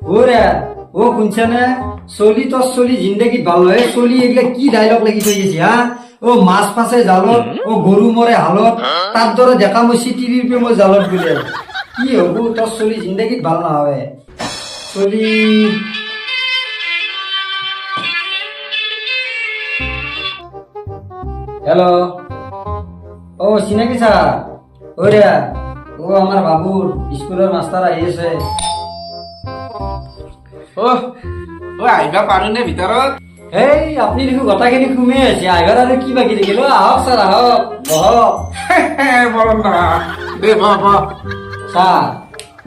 ওরে ও শুনছে না চলি তোর চলি জিন্দগিত ভাল হয় চলি এগুলা কি ডায়লগ লাগি থৈ গেছি হা ও মাছ ফাঁসে জালত ও গরু মরে হালত তার দরে দেখা মছি টিভির পে মই জালত বলে কি হব তোর চলি জিন্দগিত ভাল না হবে চলি হ্যালো ও চিনাকি স্যার ওরে ও আমার বাবুর স্কুলের মাস্টার আহিছে ও আহিবা পাৰোনে ভিতৰত এই আপনি দেখো কথাখিনি ঘুমে আছে আইবার আর কি বাকি দেখিল আহক স্যার আহক বহক বলো না দে বাবা স্যার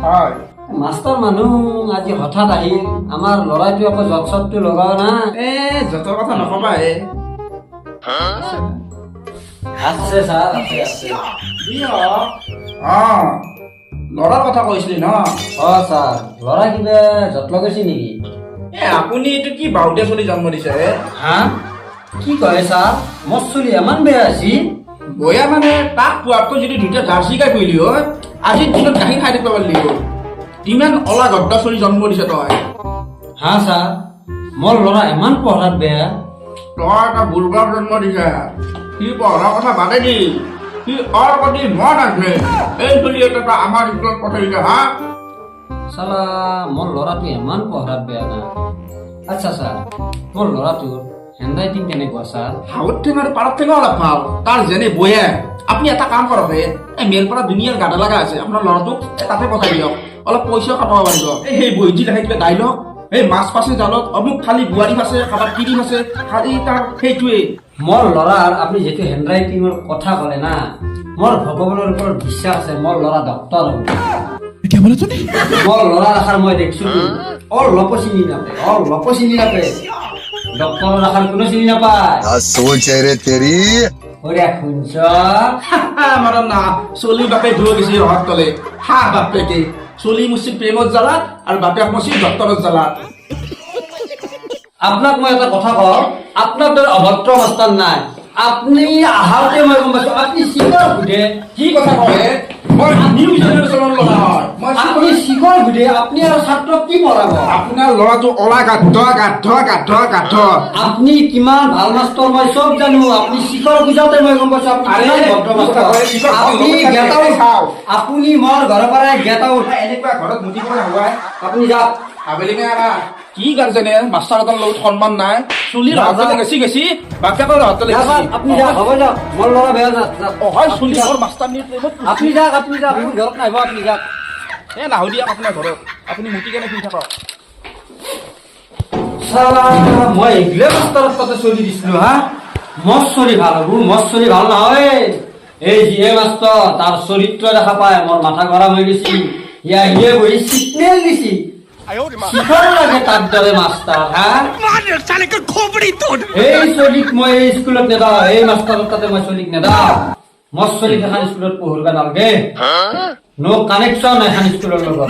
হয় মাস্টার মানুহ আজি হঠাৎ আহিল আমাৰ লৰাটো আকৌ জট চটটো লগাও না যতৰ কথা নকবা আছে স্যাৰ আছে আছে ল'ৰাৰ কথা কৈছিলি ন অ স্যাৰ লৰা কিবা জট লগাইছে নেকি আপুনি এইটো কি বাউদীয়া চলি জন্ম দিছে হা কি কয় স্যার মোৰ চলি ইমান বেয়া আছি বয়া মানে তাক পোৱাতকৈ যদি দুটা জাৰ্চি গাই কৰিলি হয় আজিৰ দিনত গাখীৰ খাই থাকিব পাৰিলি হয় ইমান অলা গদ্দা চলি জন্ম দিছে তই হা স্যাৰ মোৰ লৰা ইমান পঢ়াত বেয়া তই এটা বুৰ্বাক জন্ম দিছে সি পঢ়াৰ কথা বাদে দি সি অৰ প্ৰতি মন আছে এই চলি এটা আমাৰ স্কুলত পঠাইছে হা চালা মোৰ ল'ৰাটো ইমান পঢ়াত বেয়া না আচ্ছা স্যাৰ মোৰ ল'ৰাটোৰ হেণ্ডৰাইটিং কেনেকুৱা স্যাৰ হাউত ঠেঙ আৰু পাৰত ঠেঙ অলপ ভাল তাৰ যেনে বয়া আপুনি এটা কাম কৰক এই মেলপাৰা দুনিয়াৰ গাদা লগা আছে আপোনাৰ ল'ৰাটোক তাতে পঠাই দিয়ক অলপ পইচাও কাটাব পাৰিব সেই বৈজি লেখাই কিবা ডাইলগ এই মাছ পাছে জালত অমুক খালি বোৱাৰী আছে কাৰোবাৰ কিৰিম আছে খালি তাৰ সেইটোৱে মোৰ ল'ৰাৰ আপুনি যিটো হেণ্ডৰাইটিঙৰ কথা ক'লে না মোৰ ভগৱানৰ ওপৰত বিশ্বাস আছে মোৰ ল'ৰা ডক্তৰ হ'ব মোৰ ল'ৰাৰ আশাৰ মই দেখিছো অলপ চিনি নাপায় ডক্তৰৰ আশাৰ কোনো চিনি নাপায় क्या सोच है रे तेरी ওৰে শুনছ আমাৰ না চলি বাপে ধুৱ গৈছে ৰহাত তলে হা বাপেকে চলি মুচি প্ৰেমত জ্বালাত আৰু বাপেক মুচি ডক্তৰত জ্বালাত আপোনাক মই এটা কথা কওঁ আপোনাৰ দৰে অভদ্ৰ মাষ্টাৰ নাই আপুনি আহাতে মই গম পাইছো আপুনি শিকৰ সুধে কি কথা কয় মই নিউ জেনেৰেশ্যনৰ ল'ৰা হয় মই আপুনি শিকৰ সুধে আপুনি আৰু ছাত্ৰক কি পঢ়াব আপোনাৰ ল'ৰাটো অলা গাধ আপুনি কিমান ভাল মাষ্টৰ মই চব জানো আপুনি শিখৰ বুজাতে মই গম পাইছো আপুনি আৰে, কিমান ভদ্ৰ মাষ্টৰ শিখৰ আপুনি শিখৰ গেট শিখৰ আউট খাওঁ। আপুনি মোৰ ঘৰৰ পৰাই গেট আউট এনেকুৱা ঘৰত মুতিব নাহুৱাই আপুনি যাওক আবেলি আৰা কি গাৰ্জেনে মাষ্টাৰ এটাৰ লগত সন্মান নাই চুলিৰ যাওক, হাতলে যাওক। গেছি গেছি বাপেকৰ হাতলে যাওক, গেছি আপুনি যাওক হ'ব যাওক মোৰ ল'ৰা বেয়া যাওক যাওক। অহাই চুলি আগৰ মাষ্টাৰ নি আপুনি যাওক আপুনি ঘৰত নাহিব আপুনি যাওক নাহো দিয়ক আপোনাৰ ঘৰত আপুনি মুতি কেনে শুই থাকক চালা মই এইগিলা মাষ্টৰৰ তাতে চলি দিছিলো হা মোৰ চলি ভাল হ'ব মোৰ চলি ভাল নহয় এই যিহে মাষ্টৰ তাৰ চৰিত্ৰ দেখা পায় মোৰ মাথা গৰম হৈ গৈছি ইয়ে বহি চিগনেল দিছি শিখৰ লাগে তাৰ দৰে মাষ্টাৰ হা এই চলিক মই এই স্কুলত নেদাও এই মাষ্টাৰৰ তাতে মই চলিক নেদাও মোৰ চলিক এখন স্কুলত পঢ়িব নালাগে নো কানেকশ্যন এখন স্কুলৰ লগত